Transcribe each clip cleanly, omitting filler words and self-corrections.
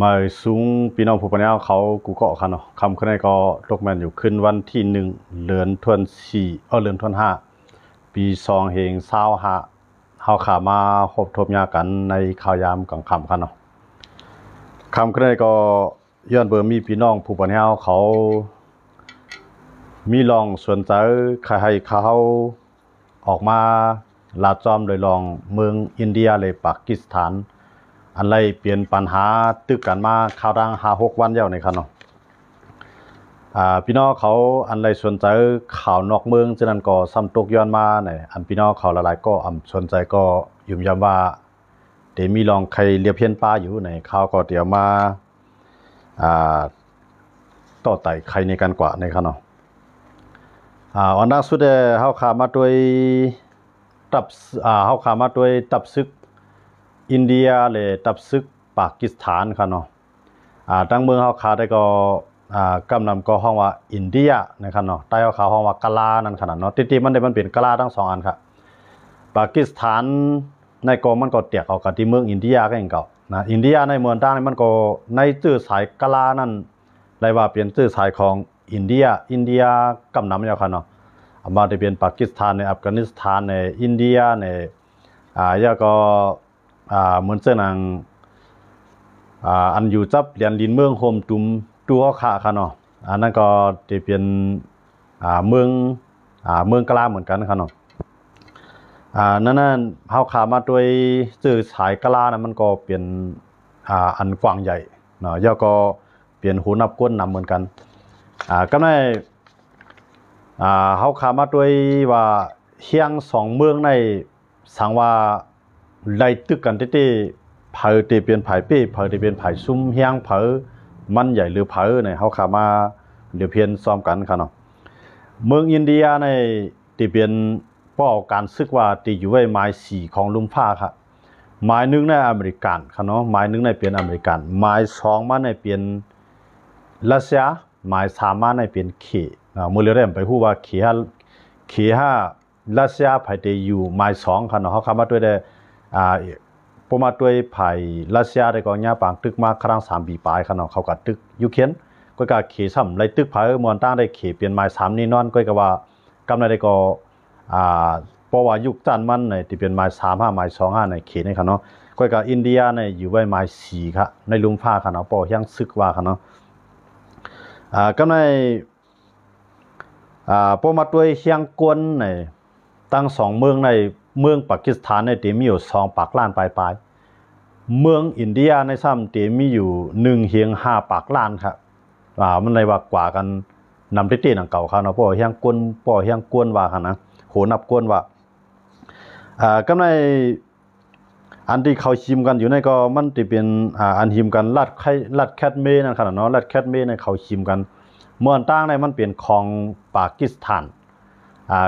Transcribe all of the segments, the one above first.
มาสูงพี่น้องผู้ปกครองเขากูเกาะคันเนาะคำขึ้นในก็ตกแมนอยู่ขึ้นวันที่1 เดือนธันวาคมเดือนธันวาคมปี2525เฮาขามาพบทบยากันในข่าวยามกลางค่ำคันเนาะคำขึ้นในก็ย้อนเบอร์มีพี่น้องผู้ปกครองเขามีลองสนใจให้เขาออกมาลาดจอมโดยลองเมืองอินเดียเลยปากีสถานอันไรเปลี่ยนปัญหาตึกกันมาข่าวดัง5-6 วันแล้วในคันเนาะพี่น้องเขาอันไรสนใจข่าวนอกเมืองฉะนั้นก็ซ้ำตกย้อนมาเนี่ยอันพี่น้องเขาหลายๆก็สนใจก็ยุ่มย้ำว่าเดี๋ยวมีลองใครเรียบเพี้ยนป้าอยู่ในข่าวก็เดี๋ยวมาต่อไต่ใครในกันกว่าในคันเนาะอันล่าสุดเฮาขามาด้วยตับเฮาขามาด้วยตับซึกอินเดียเลยตับซึกปากีสถานครับเนาะตั้งเมืองเฮาขาได้ก็กำนำก็ห้องว่าอินเดียนะครับเนาะใต้เฮาขาห้องว่ากะลานั่นขนาดเนาะที่มันได้มันเป็นกะลาทั้ง2 อันครับปากีสถานในก็มันก็เตียกเอากับที่เมืองอินเดียก็อย่างเก่านะอินเดียในเมืองต่างมันก็ในชื่อสายกะลานั่นได้ว่าเป็นชื่อสายของอินเดียกำนำยาวครับเนาะมาได้เป็นปากีสถานในอัฟกานิสถานในอินเดียในยาก็เหมือนเส้นางอันอยู่จับเหรียญลินเมืองโฮมตุมตัวขาค่ะเนาะอันนั้นก็จะเป็นเมืองกลางเหมือนกันค่ะเนาะนั่นเฮาขามาด้วยสื่อสายกลานะมันก็เป็นอันกว้างใหญ่เนาะย่อก็เปลี่ยนหูนับก้นนำเหมือนกันก็ได้เฮาขามาด้วยว่าเฮียง2 เมืองในสังว่าไล่ตึกกันที่เผาที่เป็นไผ่ปี้เผาที่เป็นไผ่ซุ้มเฮียงเผามันใหญ่หรือเผาเนี่ยเขาขามาเดี๋ยวเพียนซ้อมกันครับเนาะเมืองอินเดียในที่เป็นป้อการซึกว่าที่อยู่ไว้ไม้4ของลุมฟ้าครับไม้1ในอเมริกันครับเนาะไม้1ในเป็นอเมริกันไม้2มาในเป็นรัสเซียไม้3มาในเป็นเขมือเรียมไปพูดว่าเข5รัสเซียไผ่ที่อยู่ไม้2ครับเนาะเขาขามาด้วยได้พอมาด้วยไผ่รัสเซียได้ก็ย่าปางตึกมาครั้ง3 ปีปลายขนาดเขากัดตึกยูเครนก็กะเขซ้ำไรตึกไผ่มอนตั้งได้เขเปลี่ยนไม้3นี่นอนก็กะว่ากำไรได้ก็เพราะว่ายุคจันมันในที่เป็นไม้3-5ไม้2-5ในเขในขนาดก็กะอินเดียในอยู่ไว้ไม้4ครับในลุมฟ้าขนาดพอยังซึกว่าขนาดกำไรพอมาด้วยเชียงกวนในตั้ง2 เมืองในเมืองปากีสถานในที่มีอยู่2 ปากล้านปลายเมืองอินเดียในซ้ำที่มีอยู่1 เฮียง5 ปากล้านครับมันในว่ากว่ากันนำที่หนังเก่าเขาเนาะพ่อเฮียงกวนว่าค่ะนะโหนับกวนว่าก็ในอันที่เขาชิมกันอยู่ในก็มันจะเป็นอันชิมกันลัดแคทเมนั่นขนาดเนาะลัดแคทเมในเขาชิมกันเมืองต่างในมันเป็นของปากีสถาน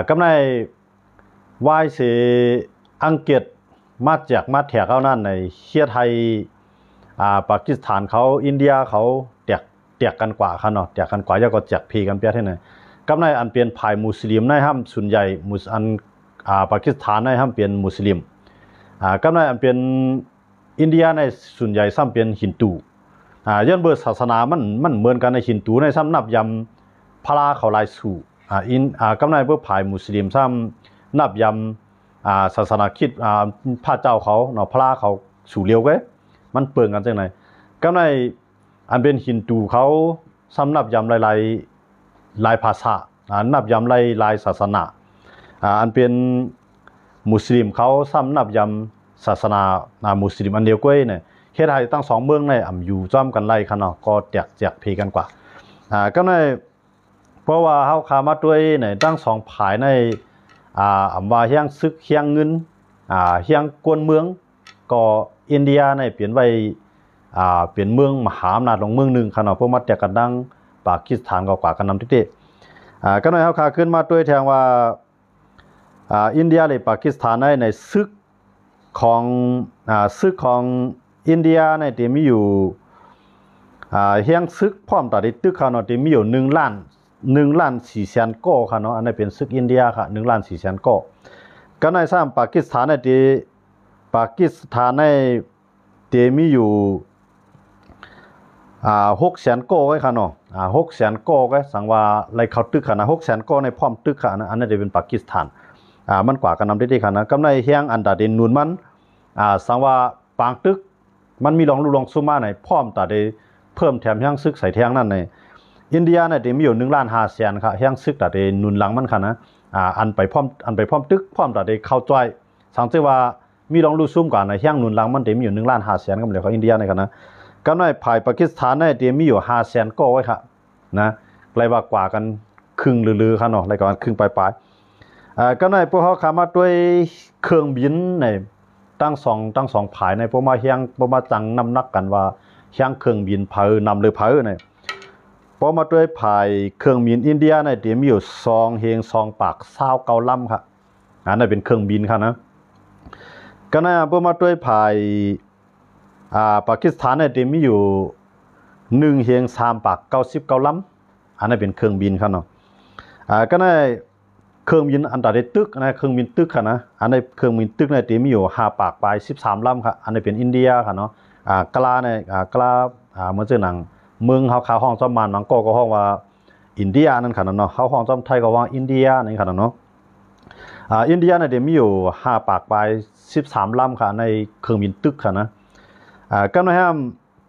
ก็ในวายเสอังกฤษมาแถกเขานั่นในเชียไทยปากีสถานเขาอินเดียเขาแตกกันกว่าค่ะเนาะแตกกันกว่าย่อก็แจกพีกันเปียที่ไหนก็ในอันเป็นภายมุสลิมในห้ามส่วนใหญ่ปากีสถานในห้ามเป็นมุสลิมก็ในอันเป็นอินเดียในส่วนใหญ่ซ้ำเป็นฮินดูย้อนเบอร์ศาสนามันเหมือนกันในฮินดูในซ้ำนับยำพระเขาลายสู่ก็ในเบอร์ภายมุสลิมซ้ำนับยำศาสนาคิดพระเจ้าเขาเนาะพระเขาสู่เลียวไว้มันเปิงกันจังไหนก็ในอันเป็นฮินดูเขาซ้ำนับยำหลายภาษานับยำหลายศาสนาอันเป็นมุสลิมเขาซ้ำนับยำศาสนามุสลิมอันเดียวกันเนี่ยเฮ็ดให้ตั้ง2 เมืองในอยู่จ้อมกันไล่กันเนาะก็แจกพีกันกว่าก็ในเพราะว่าเฮาขามาด้วยเนี่ยตั้ง2 ภายในว่าเฮียงซึกเฮียงเงินเฮียงกวนเมืองก็อินเดียในเปลี่ยนไว้เปลี่ยนเมืองมหาอำนาจของเมืองหนึ่งขนาดพวกมาแตกกันดังปากีสถานก็กว่ากันนำที่ก็หน่อยเขาขาขึ้นมาด้วยแทงว่าอินเดียเลยปากีสถานในซึกของอินเดียในที่มีอยู่เฮียงซึกพร้อมตัดตึกขนาดที่มีอยู่1,400,000 ก้อค่ะเนาะอันนี้เป็นซึกอินเดียค่ะ1,400,000 ก้อก็ในซ้ำปากีสถานในที่มีอยู่ 600,000โกไว้ค่ะเนาะ600,000โกไว้สังว่าไรเขาตึกค่ะนะ600,000โกในพร้อมตึกค่ะนะอันนั้นจะเป็นปากีสถานมันกว่ากันนำได้ค่ะนะกำไรเฮียงอันดาเดนนูนมันสังว่าปางตึกมันมีรองลูรองซุมาในพร้อมตาได้เพิ่มแถมเฮียงซึกใส่แทงนั่นในอินเดียเนี่ยมีอยู่1,500,000ค่ะเฮียงซึกตาได้นุนหลังมันค่ะนะอันไปพร้อมตึกพร้อมตาได้เข้าจ้อยสังเกตว่ามีรองลูซุ่มกันในเฮียงนุนหลังมันมีอยู่1,500,000ก็เหมือนของอินเดียในค่ะนะก็ในภายปากีสถานเนี่ยมีอยู่500,000ก็ไว้ค่ะนะไกลว่ากว่ากันครึ่งลือๆค่ะเนาะไกลกว่าครึ่งปลายก็ในพวกเขาขามาด้วยเครื่องบินในตั้งสองภายในพวกมาเฮียงพวกมาจังน้ำหนักกันว่าเฮียงเครื่องบินเผานำหรือเผาเนี่ยพอมาด้วยภายเครื่องบินอินเดียในมีอยู่2 เฮง2 ปาก29 ลำค่ะอันนั้นเป็นเครื่องบินค่ะนะก็ในพวกมาด้วยภายปากีสถานเนี่ยมีอยู่1 เฮง3 ปาก99 ลำอันนั้นเป็นเครื่องบินค่ะเนาะก็ในเครื่องบินอันดับตึกนะเครื่องบินตึกค่ะนะอันในเครื่องบินตึกเนี่ยมีอยู่5 ปากไป13 ลำค่ะอันนี้เป็นอินเดียค่ะเนาะกลาเนี่ยกลาเมื่อเจอหนังเมืองเขาห้องจอมมันบางก็ห้องว่าอินเดียนั่นค่ะเนาะเขาห้องจอมไทยก็ว่าอินเดียนี่ค่ะเนาะอินเดียเนี่ยมีอยู่5 ปากไป13 ลำค่ะในเครื่องบินตึกค่ะนะก็นะฮะ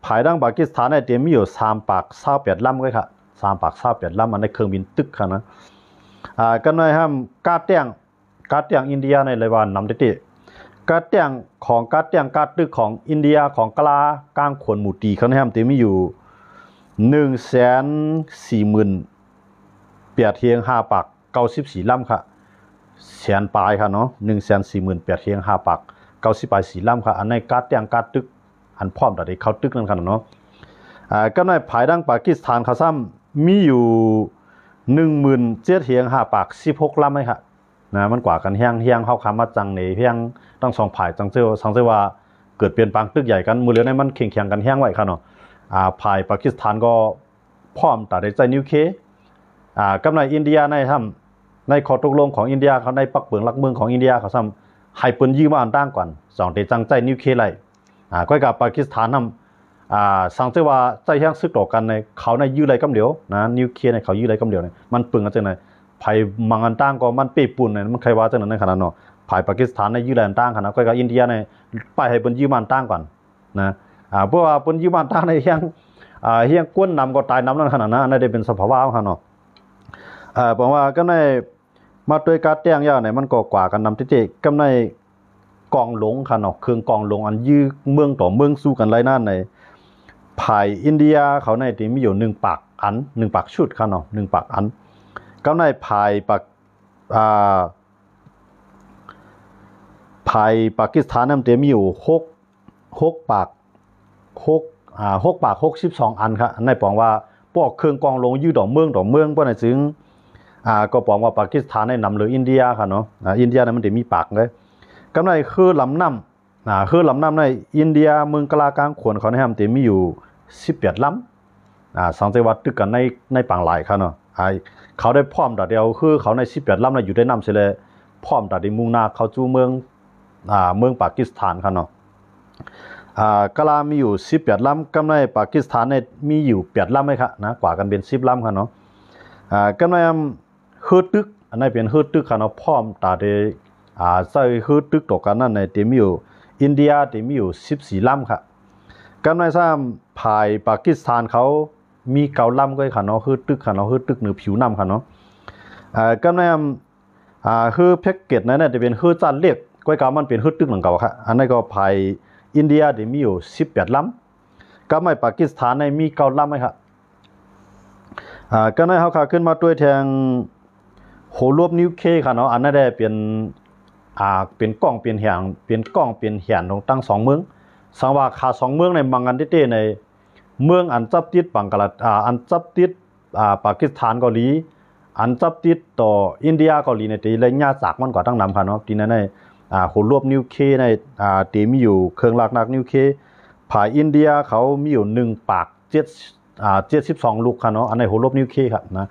ภายดังปากีสถานเนี่ยมีอยู่3 ปาก28 ลำก็ค่ะ3 ปาก28 ลำอันในเครื่องบินตึกค่ะนะก็เลยห้ามกาเตียงอินเดียในเลยว่านำได้ที่กาเตียงกาตึกของอินเดียของกลากลางขวนหมู่ตีเขาในห้ามตีมีอยู่140,000 เปียดเทียง5 ปาก94 ลำค่ะแสนปลายค่ะเนาะ140,000 เปียดเทียง5 ปาก94 ลำค่ะอันในกาเตียงกาตึกอันพร้อมแต่ได้เข้าตึกนั่นค่ะเนาะก็ในภายดังปากีสถานเขาซ้ำมีอยู่17,000 เทียง5 ปาก16 ลำไหมครับนะมันกว่ากันเฮียงเข้าคำมาจังในเฮียงต้อง2 ฝ่ายจังเจ้าว่าเกิดเปลี่ยนแปลงตึกใหญ่กันมือเหลือในมันแข่งกันเฮียงไว้ครับเนาะฝ่ายปากีสถานก็พร้อมตัดใจนิวเคลียร์กับในอินเดียในข้อตกลงของอินเดียเขาในปักเปิงหลักเมืองของอินเดียเขาซ้ำให้ปืนยืมมาอันตั้งก่อน2 เตจังใจนิวเคลียร์ไรก็กับปากีสถานสังเกตว่าใจแห้งซึกต่อกันในเขาในยื้อไรกำเหลียวนะนิวเคลียร์ในเขายื้อไรกำเหลียวเนี่ยมันปึงกันจังไหนภายมังอันตั้งก็มันเปียปุ่นเนี่ยมันใครว่าจังนั้นในขนาดเนาะภายปากีสถานในยื้อไรอันตั้งขนาดก็กับอินเดียในไปให้เป็นยื้อมันตั้งก่อนนะเพราะว่าเป็นยื้อมันตั้งในเฮียงก้นนำก็ตายน้ำนั่นขนาดนั้นได้เป็นสภาวะขนาดเนาะบอกว่าก็ในมาด้วยการแจ้งย่าเนี่ยมันก็กว่ากันนำที่เจก็ในกองหลงขนาดเครื่องกองหลงอันยื้อเมืองต่อเมืองสู้กันไรนั่นในภายอินเดียเขาในที่มีอยู่1 ปากอัน1 ปากชุดค่ะเนาะ1 ปากอันก็ในภายปากีสถานนั้นจะมีอยู่6 ปาก6 ปาก62 อันครับในปองว่าพวกเครื่องกองลงยืดดอกเมืองบ่ได้ถึงก็ปองว่าปากีสถานในนำหรืออินเดียค่ะเนาะอินเดียนั้นมันจะมีปากเลยก็ในคือลำน้ำคือลำน้ำในอินเดียเมืองกลางขวนเขาในห้ามจะมีอยู่18 ลำสังเกตว่าตึกกันในปางหลายครับเนาะเขาได้พร้อมแต่เดียวคือเขาใน18 ลำในอยู่ได้น้ำเสียเลยพร้อมแต่ได้มุ่งหน้าเข้าจู่เมืองปากีสถานครับเนาะกลามีอยู่18 ลำกำในปากีสถานในมีอยู่8 ลำไหมครับนะกว่ากันเป็น10 ลำครับเนาะกำในฮือตึกอันนี้เป็นฮือตึกครับเนาะพร้อมแต่ได้ใส่ฮือตึกต่อกันนั่นในมีอยู่อินเดียมีอยู่14 ลำครับกันในซ้ำภายปากีสถานเขามี9 ลำก็ค่ะเนาะฮือตึกค่ะเนาะฮือตึกเหนือผิวน้ำค่ะเนาะกันในฮือแพ็กเกจนั้นจะเป็นฮือจานเล็กก็กามันเป็นฮือตึกหลังเก่าค่ะอันนี้ก็ภายอินเดียมีอยู่18 ลำก็ไม่ปากีสถานในมี9 ลำไหมครับก็ในเขาขาขึ้นมาด้วยแทงโหรวบนิวเคค่ะเนาะอันนั้นได้เป็นกล้องเปลี่ยนแหงตรงตั้ง2 เมืองสังว่าขา2 เมืองในมังกันเต้ในเมืองอันจับติดบังกลาอันจับติดปากีสถานเกาหลีอันจับติดต่ออินเดียเกาหลีในตีระยะจากมันกว่าตั้งนำค่ะเนาะทีนั้นในโหรวบนิวเคในตีมีอยู่เครื่องลากนักนิวเคภายอินเดียเขามีอยู่1 ปาก72 ลูกค่ะเนาะอันในโหรวบนิวเคครับนะ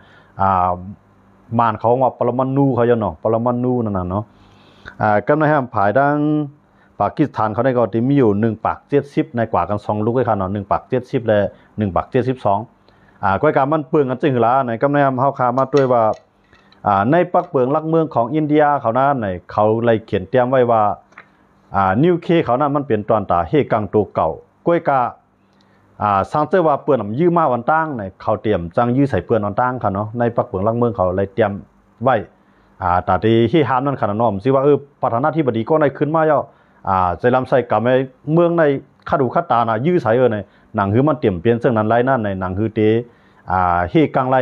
มานเขาว่าปรมาณูเขาจะเนาะปรมาณูนั่นน่ะเนาะก็ในห้ามภายดัง ปากีสถานเขาได้ก็ที่มีอยู่1 ปาก 70ในกว่ากัน2ลูกเลยค่ะเนาะ1 ปาก 70และ1 ปาก 72ก้อยการมันเปลืองกันจริงหรือในกำเนิดเฮาคามาด้วยว่าในปักเปลืองลักเมืองของอินเดียเขานั้นในเขาเลยเขียนเตรียมไว้ว่านิวเคเขานั้นมันเป็นตอนตาเฮกังตัวเก่าก้อยกาสร้างเจอว่าเปื่อนยื้อมาวันตั้งในเขาเตรียมจังยื้อใส่เปื่อนวันตั้งค่ะเนาะในปักเปลืองลักเมืองเขาเลยเตรียมไว้แต่ที่ห้ามนั่นขนาดน้อมสิว่าประธานาธิบดีก็ในขึ้นมาย่อใจลำใส่กับเมืองในคาดูคาตานะยื้อใส่ในหนังฮือมันเตรียมเปลี่ยนเรื่องนั้นไรนั่นในหนังฮือเตเฮกังไร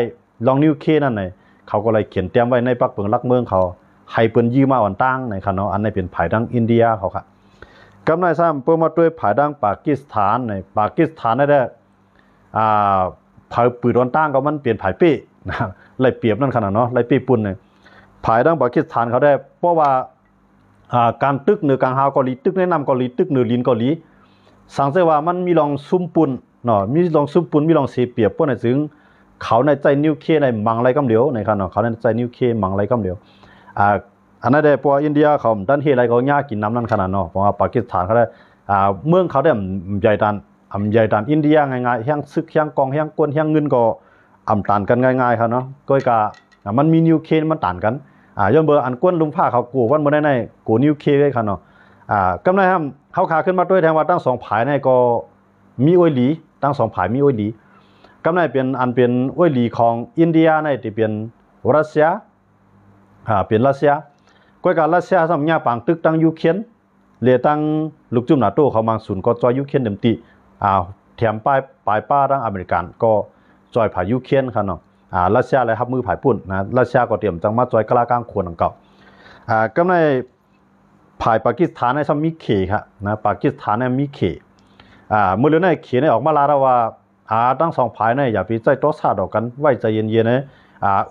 ลองนิวเคนั่นในเขาก็เลยเขียนเตรียมไว้ในปักเปลืองลักเมืองเขาให้เปิ้นยื้อมาวันตั้งในค่ะเนาะอันนี้เป็นภายดังอินเดียเขาค่ะกำไรซ้ำเปิ้นมาด้วยภายดังปากีสถานในปากีสถานได้ภายปืนวันตั้งก็มันเปลี่ยนภายเป้นะเลยเปรียบนั่นขนาดเนาะเลยเป้ปุ่นเนี่ยภายดังปากีสถานเขาได้เพราะว่าการตึกเหนือกลางฮาวเกาหลีตึกแนะนำเกาหลีตึกเหนือลินเกาหลีสังเกตว่ามันมีลองซุ่มปุ่นเนาะมีลองซุ่มปุ่นมีลองเสียเปรียบพวกนั้นถึงเขาในใจนิวเคลียร์ในมังไรกำเหลียวในขณะเขาในใจนิวเคลียร์มังไรกำเหลียวอันนั้นได้พออินเดียเขาดันเฮไรเขายากกินน้ำนั่นขนาดเนาะเพราะว่าปากีสถานเขาได้เมืองเขาได้ใหญ่ดันอินเดียง่ายๆแห้งซึกแห้งกองแห้งกวนแห้งเงินก็ต่างกันง่ายๆครับเนาะก็กะมันมีนิวเคลียร์มันต่างกันย้อนเบอร์อันกวนลุมผ้าเขากูวันบ่ได้ในกูนิวเคลียร์ครับเนาะกำไรครับเขาขาขึ้นมาด้วยแทงว่าตั้ง2 ผายในก็มีอวยหลีตั้ง2 ผายมีอวยหลีกำไรเป็นอันเป็นอวยหลีของอินเดียในที่เป็นรัสเซียเป็นรัสเซียก็การรัสเซียสมัยปังตึกตั้งยูเครนเรือตั้งลูกจุ่มนาโต้เขามาศูนย์ก็จอยยูเครนเต็มตีแถมปลายป้าตั้งอเมริกันก็จอยผ่ายูเครนครับเนาะรัสเซียอะไรครับมือผ่ายปุ่นนะรัสเซียก็เตรียมจังมาจอยกลางขวนของเก่ากำไรผ่ายปากีสถานในซ้ำมีเขครับนะปากีสถานในมีเขเมื่อเรื่องในเขเนี่ยออกมาลาแล้วว่าตั้ง2 ผายเนี่ยอย่าไปใจโต๊ะซาดอกกันไว้ใจเย็นๆนะ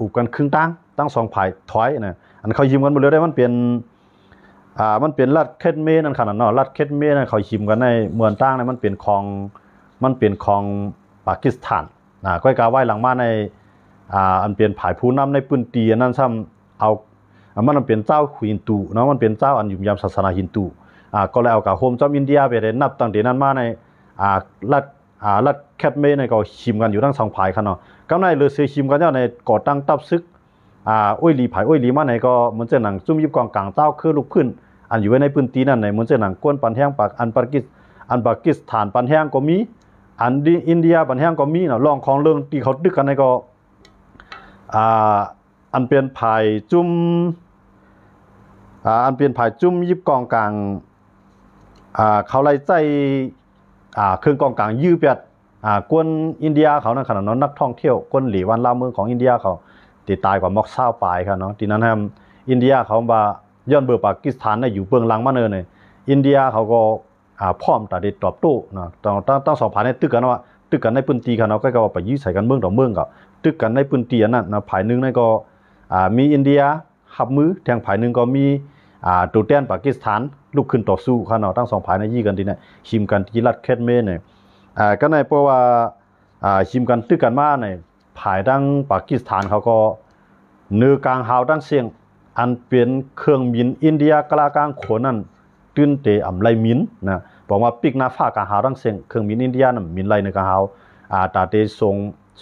อุบกันครึ่งตั้ง2 ผายถอยนะอันเขายิมกันหมดเลยได้มันเป็นรัฐเคดเมนั่นขนาดเนาะรัฐเคดเมนั่นเขายิมกันในเมืองตั้งเนี่ยมันเป็นของปากีสถานก็กาไว้หลังมาในอันเป็นผายผู้นำในปืนตีนั่นซ้ำเอามันเป็นเจ้าฮินดูเนาะมันเป็นเจ้าอันยุ่มยามศาสนาฮินดูก็เลยเอากับโฮมจอมอินเดียไปได้นับตั้งแต่นั้นมาในรัฐแคทเมในก็ชิมกันอยู่ทั้ง2 ผายครับเนาะกำไรเลยเสียชิมกันเจ้าในก่อตั้งตับซึกอ้อยหลีผายอ้อยหลีมาในก็เหมือนเจ้าหนังจุ่มยิบกองกลางเจ้าคือลูกพื้นอันอยู่ไว้ในพื้นที่นั่นในเหมือนเจ้าหนังก้นปันแห้งปากอันปากีสถานปันแห้งก็มีอันอินเดียปันแห้งก็มีเนาะลองของเรื่องที่เขาดึกกันในก็อันเป็นผายจุ่มอันเป็นผายจุ่มยิบกองกลางเขาไล่ใจเครื่องกองกลางยื้อเปียดกวนอินเดียเขานั่นขนาดนั้นนักท่องเที่ยวกวนหลีวันลาวเมืองของอินเดียเขาตีตายกว่ามอกเศร้าปลายครับเนาะทีนั้นครับอินเดียเขาว่าย้อนเบอร์ปากีสถานอยู่เบื้องหลังมาเนินเลยอินเดียเขาก็พร้อมแต่ได้ตอบโต้นะตั้ง2 ผายในตึกกันว่าตึกกันในพื้นที่ครับเนาะก็ว่าไปยื้อใส่กันเมืองต่อเมืองก็ตึกกันในพื้นที่นั้นนะผายนึงนั่นก็มีอินเดียหับมือแทงผายนึงก็มีตัวแทนปากีสถานลุกขึ้นต่อสู้ครับเนาะตั้ง2 ผายในยี่กันทีเนี่ยชิมกันที่รัฐแคทเมเนี่ยก็ในเพราะว่าชิมกันตึกกันมาในผายดังปากีสถานเขาก็เนื้อกลางฮาวดังเสียงอันเป็นเครื่องบินอินเดียกลางกลางขนนั่นตื่นเตะไรมินนะบอกว่าปิกนาฟ้ากลางฮาวดังเสียงเครื่องบินอินเดียนั่นมินไรในกลางฮาวตาเต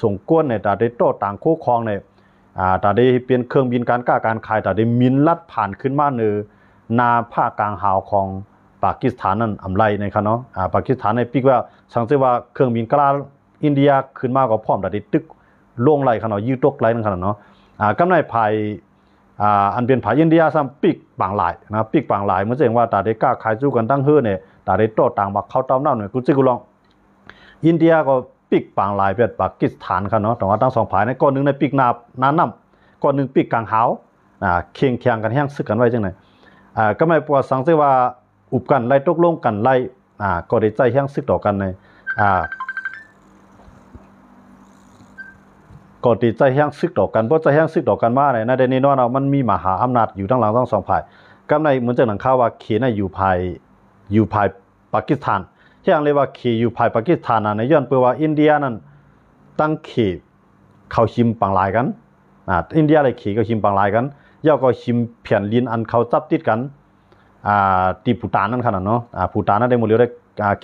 ส่งก้นในตาเตโต้ต่างคู่ครองในตาเตเป็นเครื่องบินการกล้าการขายตาเตมินลัดผ่านขึ้นมาเนื้อนาภาคกลางฮาวของปากีสถานนั่นไรในครับเนาะปากีสถานในปิกว่าสังเกตว่าเครื่องบินกลางอินเดียขึ้นมาก็พร้อมตาเตตึกลงไรครับเนาะยืดตกไรนั่นครับเนาะกำไรภายอันเป็นผายอินเดียซ้ำปีกปางหลายนะปีกปางหลายเมื่อเสียงว่าตาได้กล้าขายสู้กันตั้งเฮือเนี่ยตาได้โต้ต่างบักเข้าต้อมน้ำเนี่ยกูลองอินเดียก็ปีกปางหลายเป็นปากีสถานครับเนาะแต่ว่าตั้ง2 ผายในก้อนนึงในปีกน้ำก้อนนึงปีกกลางหาวเคียงกันแห้งซึกกันไว้จังไหนก็ไม่ปวดสังเกตว่าอุบกันไล่ตกลงกันไล่ก็ได้ใจแห้งซึกต่อกันในก็ตีใจแห้งซึกต่อกันเพราะใจแห้งซึกต่อกันมาในเดนนอนมันมีมหาอำนาจอยู่ทั้งหลังทั้ง2 ฝ่ายกำในเหมือนจะหนังข่าวว่าเขนอยู่ภายปากีสถานที่อย่างเรียกว่าเขอยู่ภายปากีสถานในย้อนเปิดว่าอินเดียนั้นตั้งเขเขาชิมปังลายกันอินเดียอะไรเขก็ชิมปังลายกันย่อก็ชิมเพียนลินอันเขาจับติดกัน ตีปูตานนั่นขนาดเนาะปูตานนั่นได้หมดเลยได้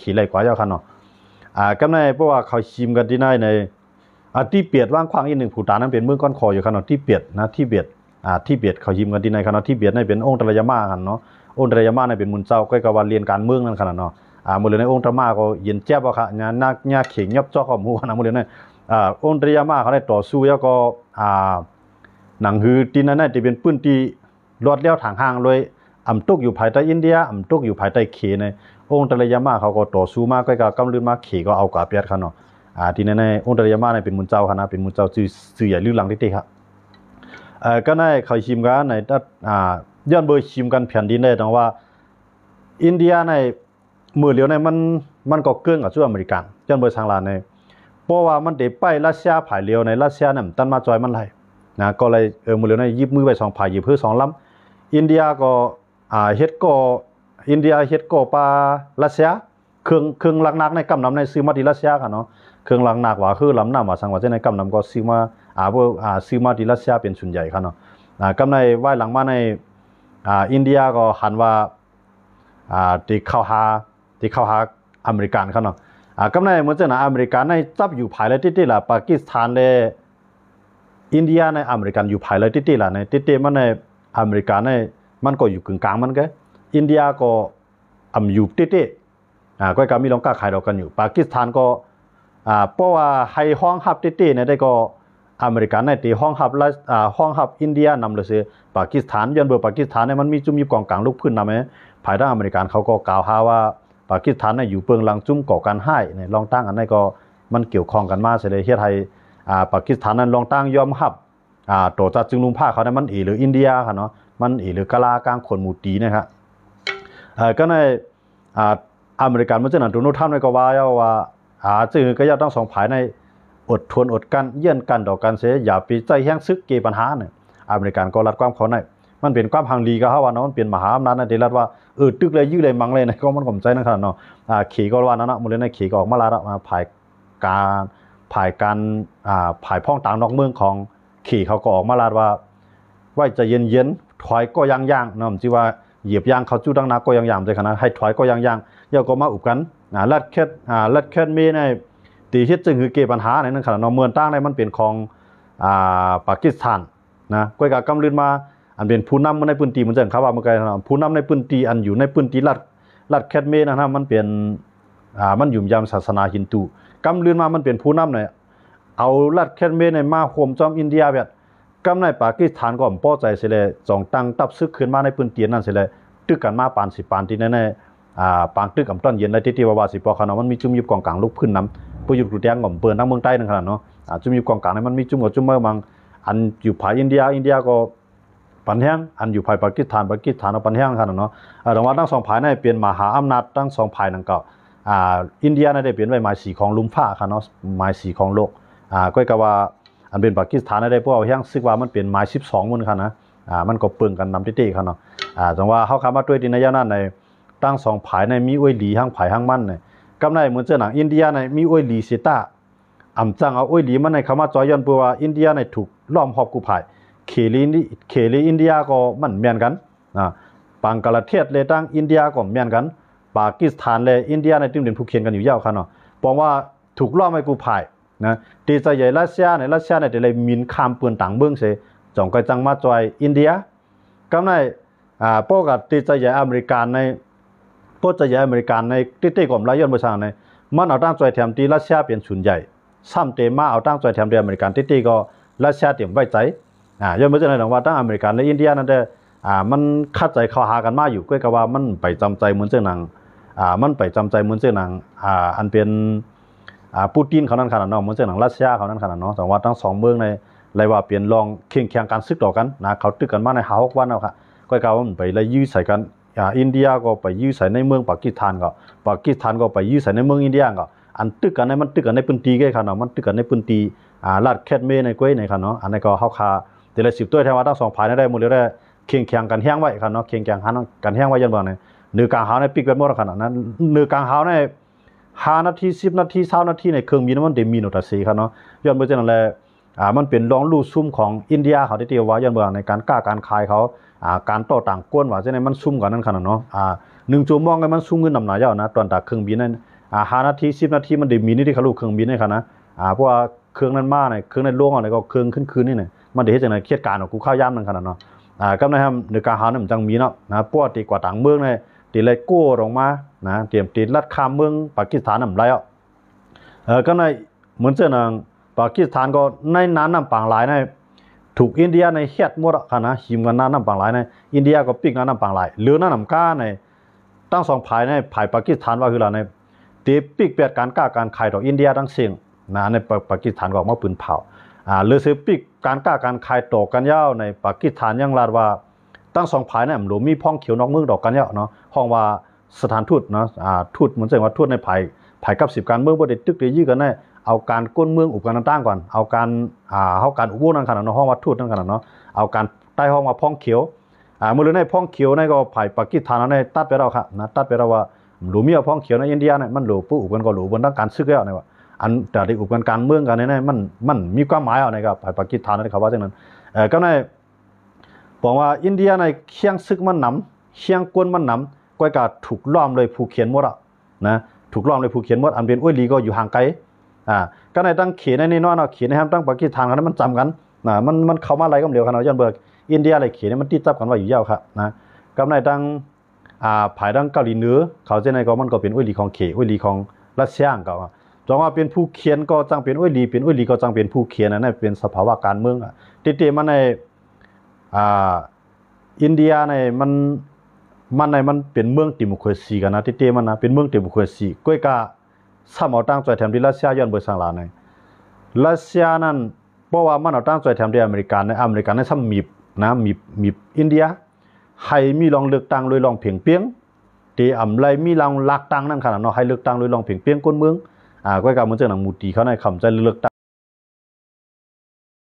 ขี่ไหลกว่าเจ้าขนาดก็ในเพราะว่าเขาชิมกันที่ในที่เปียดว่างขวางอีกหนึ่งปูตานนั้นเป็นเมืองก้อนคออยู่ขนาดที่เปียดนะที่เบียดที่เบียดเขาชิมกันที่ในขนาดที่เบียดนั่นเป็นองค์ตระยามาขนาดเนาะองค์ตระยามานั่นเป็นมุนเจ้าก็กว่าเรียนการเมืองนั่นขนาดเนาะหมดเลยในองค์ตระมาก็เย็นแจ๊บว่าค่ะนักเข่งยับจ้อข้อมูลนะหมดเลยในองค์ตระยามาเขาได้ต่อสู้แล้วก็หนังฮือที่นั่นจะเป็นปืนที่รอดเลี้ยวทางห่างเลยตุกอยู่ภายใต้อินเดียตุกอยู่ภายใต้เขในองค์ตระยามาเขาก็ต่อสู้มากก็กำลือมาเขก็เอากาเปียดขนาดที่นั่นองค์ตระยามาเนี่ยเป็นมุนเจ้าขนาดเป็นมุนเจ้าสื่อใหญ่ลื่นหลังที่ครับก็ในเขาชิมกันในย้อนเบอร์ชิมกันแผ่นดินได้ดังว่าอินเดียในมือเหลียวในมันก็เกื้องกับช่วอเมริกันย้อนเบอร์ทางลานในเพราะว่ามันเดไปรัสเซียผ่ายเหลียวในรัสเซียเนี่ยตันมาจอยมันไรนะก็เลยมือเหลียวในยิบมือไป2 ผ่ายยิบเพื่อ2 ลำอินเดียก็เฮ็ดก็อินเดียเฮ็ดก็ปารัสเซียเครื่องหลักๆในกำนำในซื้อมาที่รัสเซียค่ะเนาะเครื่องหลักหนักว่าคือลำน้ำว่าสังว่าในกำนำก็ซื้อมาซื้อมาที่รัสเซียเป็นส่วนใหญ่ค่ะเนาะกำในไหวหลังมาในอินเดียก็หันว่าที่เข้าหาอเมริกันเขาเนาะกำในเหมือนจะนะอเมริกันในจับอยู่ภายในที่ละปากีสถานในอินเดียในอเมริกันอยู่ภายในที่ละในที่มันในอเมริกันในมันก็อยู่กึ่งกลางมันก็อินเดียก็อยู่ที่ก็มีลองกล้าขายดอกกันอยู่ปากีสถานก็เพราะว่าให้ห้องฮับที่เนี่ยได้ก็อเมริกันในตีห้องฮับอินเดียนำเลยสิปากีสถานย้อนเบอร์ปากีสถานเนี่ยมันมีจุ่มยิบกองกลางลูกพื้นนำไหมภายด้านอเมริกันเขาก็กล่าวหาว่าปากีสถานเนี่ยอยู่เปิงลังจุ่มก่อการให้เนี่ยลองตั้งอันนี้ก็มันเกี่ยวข้องกันมาเสียเลยเฮ็ดให้ปากีสถานนั้นลองตั้งยอมฮับตัวจัดจึงลุงผ้าเขาเนี่ยมันหรืออินเดียค่ะเนาะมันหรือกะลากลางขนหมูตีนะครับก็ในอเมริกันมันจะนั่นโดนัลด์ทรัมป์ก็ว่าจึงก็ยังต้อง2 ฝ่ายในอดทนอดกันเยี่ยนกันต่อกันเสียอย่าไปใจแห้งซึกเกปัญหาเนี่ยอเมริกันก็รัดความเขาในมันเป็นความพังดีก็เขาว่าเนาะมันเป็นมหาอำนาจในเดรัดว่าตึกเลยยื้อเลยมังเลยนะก็มันข่มใจนั่นขนาดเนาะขี่ก็ว่านั่นนะมันเลยในขี่ก็ออกมาลาดมาผ่ายพ้องต่างนอกเมืองของขี่เขาก็ออกมาลาดว่าไว้จะเย็นถอยก็ย่างเนาะมันชื่อว่าเหยียบย่างเขาจู้ดังนักก็ย่างใจขนาดให้ถอยก็ย่างเดี๋ยวก็มาอุบกันลัดแคทมีในตีเฮ็ดจึงคือเกปัญหาในนั้นขนาดเนาะเมืองตั้งในมันเป็นของปากีสถานนะก้อยกกำลืนมาอันเป็นผู้นำในพื้นที่มันจะครับว่ามันก็ผู้นำในพื้นที่อันอยู่ในพื้นที่รัฐแคทเมนะมันเป็นมันอยู่ยามศาสนาฮินดูกำลืนมามันเป็นผู้นำเนี่ยเอารัฐแคทเมในมาโฮมจอมอินเดียแบบกำในปากีสถานก็พอใจเสียเลยจองตั้งตับซึกขึ้นมาในพื้นที่นั้นเสียเลยตึกกันมาปาน10 ปานที่แน่ปางตึกกับต้นเย็นในที่ว่าสิปอขนาดมันมีจุ่มยิบกองกลางลุกพื้นน้ำผู้อยู่กรุงเทพก็เปิดทั้งเมืองใต้นั่นขนาดเนาะจุ่มยิบกองกลางในมันมีจุ่มกับจุ่มเมื่อมังอันอยู่ภายอินเดียก็ปันแห้งอันอยู่ภายปากีสถานเอาปันแห้งขนาดเนาะแต่ว่าทั้ง2 ฝ่ายนั่นเปลี่ยนมหาอำนาจทั้ง2 ฝ่ายนั่นก็อินเดียนั่นได้เปลี่ยนไปหมายสีของลุมฟ้าค่ะเนาะหมายสีของโลกก็กว่าอันเป็นปากีสถานได้พวกเอาแห้งซึกว่ามันเปลี่ยนหมาย12มันค่ะนะมันก็เปิงกันนำที่ค่ะเนาะจังว่าเขาคำว่าด้วยดินในย่านนั้นในตั้ง2 ฝ่ายในมีอวยหลีห้างฝ่ายห้างมันเนี่ยกำในเหมือนเจ้าหนังอินเดียในมีอวยหลีเซตาจังเอาอวยหลีมันในคำว่าจอยยันปัวอินเดียในถูกล้อมหอบกูภายเคลีอินเดียก็มันเหมือนกันปังกลาเทศเลยตั้งอินเดียก็เหมือนกันปากีสถานเลยอินเดียในตึงเด่นผู้เขียนกันอยู่ยาวค่ะเนาะบอกว่าถูกล้อมให้กูภายนะตีใจใหญ่รัสเซียในแต่เลยมินข้ามปืนต่างเบื้องเสจงก็จังมาจอยอินเดียกำในพวกตีใจใหญ่อเมริกันในพวกใจใหญ่อเมริกันในที่กลมรายย่นประชาในมันเอาตั้งใจแถมตีรัสเซียเป็นศูนย์ใหญ่ซ้ำเตมาเอาตั้งใจแถมเดียอเมริกันที่ก็รัสเซียเตรียมไว้ใจย่นไม่ใช่ในหลังว่าตั้งอเมริกันและอินเดียนั่นเด้มันคัดใจเข้าหากันมาอยู่ก็ว่ามันไปจำใจเหมือนเจ้าหนังมันไปจำใจเหมือนเจ้าหนังอันเป็นปูตินเขานั่นขนาดเนาะเหมือนเจ้าหนังรัสเซียเขานั่นขนาดเนาะแต่ว่าทั้ง2 เมืองในเลยว่าเปลี่ยนลองเคียงการซึกต่อกันนะเขาตึกกันมาใน6 วันแล้วค่ะก็กล่าวว่ามันไปเลยยื้อใส่กันอินเดียก็ไปยื้อใส่ในเมืองปากีสถานก็ไปยื้อใส่ในเมืองอินเดียก็อันตึกกันในมันตึกกันในพื้นที่กันเนาะมันตึกกันในพื้นที่รัฐแคทเมในก้อยในค่ะเนาะอันนี้ก็เฮาคาแต่ละ10 ตัวแทนว่าทั้ง2 ฝ่ายได้หมดเลยได้เคียงกันแห้งไว้ค่ะเนาะเคียงกันแห้งไว้ยันบ่เนี่ยเนื้อกลางหาวในปิกแบบหมดขนาดนั้นเนื้อกลางหาวใน5 นาที10 นาที20 นาทีในเครื่องมีน้ำมันเดมีโนตัสซีค่ะเนาะย้อนไปจังนั้นแหละ มันเป็นรองลู่ซุ่มของอินเดียเขาที่ว่ายันเบืองในการกล้าการขายเขาการต่อต่างก้นว่าจะในมันซุ่มกว่านั้นขนาดเนาะ1 ชั่วโมงมันซุ่มเงินนำหนาเจ้านะตอนตักเครื่องบินนั้น5 นาที10 นาทีมันได้มีนี่ที่เขาลูกเครื่องบินนี่ค่ะนะเพราะว่าเครื่องนั้นมาเนี่ยเครื่องนั้นล่วงอะไรก็เครื่องขึ้นคืนนี่เนี่ยมันได้เฮ็ดจังได๋เครียดการกูข้าวย่ำนั่นขนาดเนาะก็นะครับในการหาเนี่ยมันจังมีเนาะปกติกว่าต่างเมืองเนี่ยตีเลยโก้ลงมาเตรียมตีลัดข้ามเมืองปากีสถานนำไรก็ในเหมือนเจ้านางปากีสถานก็ในนั้นน้ำปางหลายในถูกอินเดียในเฮ็ดหมดค่ะนะหิมกันน้ำปางหลายในอินเดียก็ปิกน้ำปางหลายหรือน้ำก้าในตั้ง2 ภายในภายปากีสถานว่าคืออะไรในตีปิกเปียดการกล้าการขายต่ออินเดียทั้งเสียงในปากีสถานก็ออกมาปืนเผาหรือซื้อปิกการกล้าการขายต่อกันยาวในปากีสถานยังลาดว่าตั้ง2 ภายในหลวมีพ่องเขียวนอกเมืองดอกกันยาวเนาะห้องว่าสถานทูตเนาะทูตเหมือนเสียงว่าทูตในภายกับ10 การเมืองบ่ได้ตึกได้ยื้อกันแน่เอาการก้นเมืองอุปการต่างๆก่อนเอาการการอุบลนั่นขนาดเนาะห้องวัดทูตนั่นขนาดเนาะเอาการใต้ห้องว่าพ่องเขียวมื้อในพ่องเขียวในก็ภายปากีสถานในตัดไปแล้วครับนะตัดไปแล้วว่าหลูมีเอาพ่องเขียวในอินเดียเนี่ยมันหลูผู้อุปกันก็หลูบนด้านการซึกแล้วเนี่ยว่าอันแต่ที่อุปกันการเมืองกันเนี่ยมันมีความหมายเอาในครับภายปากีสถานนะครับว่าจังนั้นก็ในบอกว่าอินเดียในเคียงซึกมันนำเคียงกวนมันนำก้อยกาถูกล้อมโดยผู้เขียนหมดนะถูกล้อมโดยผู้เขียนหมดอันเป็นอ้วยลีก็อยู่ห่างไกลก็ในตั้งเขียนในนี่น้อยเนาะเขียนในห้ามตั้งปากีสถานกันมันจำกันมันเข้ามาอะไรก็เดียวกันเนาะยันเบิกอินเดียอะไรเขียนมันติดจับกันว่าอยู่ยาวครับนะก็ในตั้งภายตั้งเกาหลีเหนือเขาจะในก็มันก็เป็นอ้วยลีของเขอ้วยลีของรัสเซียก็จองว่าเป็นผู้เขียนก็จังเป็นอ้วยลีก็จังเป็นผู้เขียนนั่นเป็นสภาวะการเมืองติเตมันในอินเดียในมันเป็นเมืองดิโมคราซีกันนะติเตมันนะเป็นเมืองดิโมคราซีก้อยกาซ้ำเอาตั้งใจแถมที่รัสเซียย้อนเบอร์สังลาในรัสเซียนั้นเพราะว่ามันเอาตั้งใจแถมที่อเมริกันในซ้ำมีอินเดียให้มีลองเลือกตั้งโดยลองเพียงเปียงที่ไรมีลองลักตั้งนั่นขนาดเนาะให้เลือกตั้งโดยลองเพียงเปียงก้นเมืองก้อยกาเหมือนเจ้าหนังมูตีเขาในคำใจเลือก